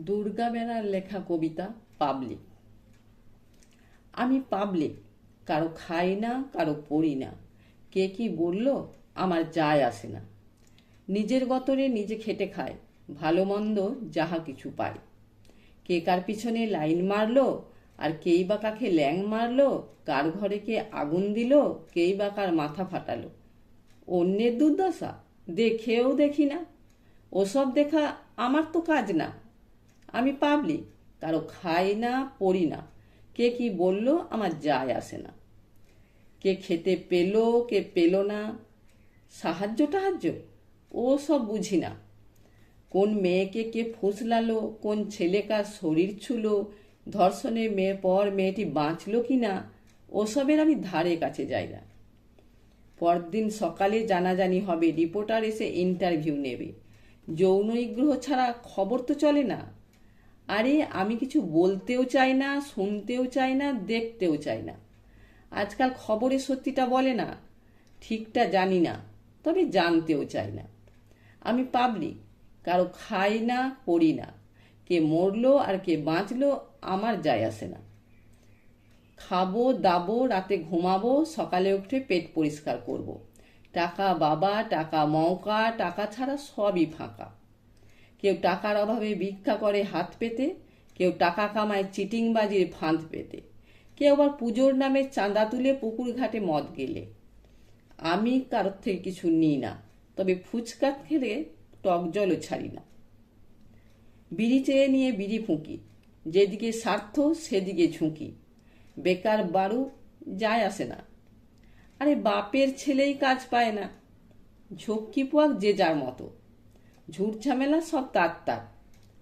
দুর্গা বেরার লেখা কবিতা পাবলিক। আমি পাবলিক, কারো খাই না, কারো পড়ি না, কে কি বলল আমার যায় আসে না। নিজের গতরে নিজে খেটে খায়, ভালো মন্দ যাহা কিছু পায়। কে কার পিছনে লাইন মারলো, আর কেই বা কাকে ল্যাং মারলো, কার ঘরে কে আগুন দিল, কেই বা কার মাথা ফাটালো। অন্যের দুর্দশা দেখেও দেখি না, ওসব দেখা আমার তো কাজ না। আমি পাবলিক, কারো খাই না, পড়ি না, কে কি বলল আমার যায় আসে না। কে খেতে পেলো, কে পেলো না, সাহায্য টাহায্য ও সব বুঝি না। কোন মেয়েকে কে ফুসলালো, কোন ছেলে কার শরীর ছুলো, ধর্ষণের মেয়ে পর মেয়েটি বাঁচলো কি না, ওসবের আমি ধারে কাছে যাই না। পরদিন সকালে জানাজানি হবে, রিপোর্টার এসে ইন্টারভিউ নেবে। যৌন নিগ্রহ ছাড়া খবর তো চলে না। আরে আমি কিছু বলতেও চাই না, শুনতেও চাই না, দেখতেও চাই না। আজকাল খবরের সত্যিটা বলে না, ঠিকটা জানি না, তবে জানতেও চাই না। আমি পাবলিক, কারো খাই না, পড়ি না, কে মরলো আর কে বাঁচলো আমার যায় আসে না। খাবো দাবো, রাতে ঘুমাবো, সকালে উঠে পেট পরিষ্কার করব। টাকা বাবা, টাকা মৌকা, টাকা ছাড়া সবই ফাঁকা। কেউ টাকার অভাবে ভিক্ষা করে হাত পেতে, কেউ টাকা কামায় চিটিংবাজির ফাঁদ পেতে, কেউ আবার পুজোর নামে চাঁদা তুলে পুকুর ঘাটে মদ গেলে। আমি কারোর থেকে কিছু নিই না, তবে ফুচকা খেলে টক জলও ছাড়ি না। বিড়ি চেয়ে নিয়ে বিড়ি ফুঁকি, যেদিকে স্বার্থ সেদিকে ঝুঁকি। বেকার বাড়ু যায় আসে না। আরে বাপের ছেলেই কাজ পায় না, ঝক্কি পোয়াক যে যার মতো। ঝুট ঝামেলা সব তার তার।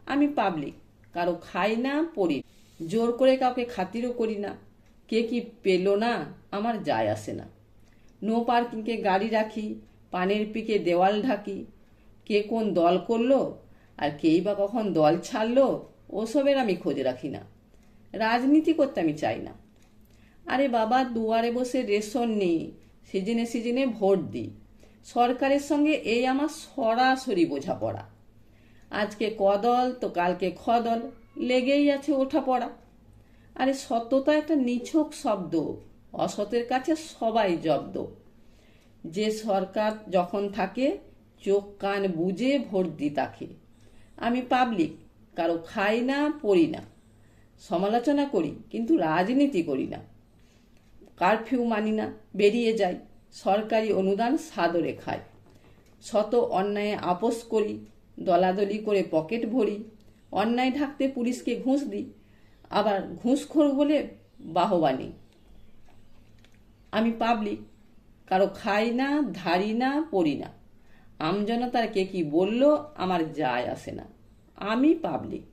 আমি পাবলিক, কারো খাই না, পড়ি না, জোর করে কাউকে খাতিরও করি না। কে কি পেলো না আমার যায় আসে না। নো পার্কিংকে গাড়ি রাখি, পানের পিকে দেওয়াল ঢাকি। কে কোন দল করলো আর কেই বা কখন দল ছাড়লো, ওসবের আমি খোঁজ রাখি না। রাজনীতি করতে আমি চাই না। আরে বাবা, দুয়ারে বসে রেশন নেই, সিজনে সিজনে ভোট দিই। সরকারের সঙ্গে এই আমার সরাসরি বোঝাপড়া। আজকে কদল তো কালকে খদল, লেগেই আছে ওঠা পড়া। আরে সত্যতা একটা নিছক শব্দ, অসতের কাছে সবাই জব্দ। যে সরকার যখন থাকে চোখ কান বুঝে ভোট দি তাকে। আমি পাবলিক, কারো খাই না, পড়ি না, সমালোচনা করি কিন্তু রাজনীতি করি না। কারফিউ মানি না, বেরিয়ে যাই, সরকারি অনুদান সাদরে খাই। শত অন্যায়ে আপোষ করি, দলাদলি করে পকেট ভরি। অন্যায় ঢাকতে পুলিশকে ঘুষ দিই, আবার ঘুষখোর বলে বাহবানি। আমি পাবলিক, কারো খাই না, ধারি না, পড়ি না, আমজনতার কে কি বলল আমার যায় আসে না। আমি পাবলিক।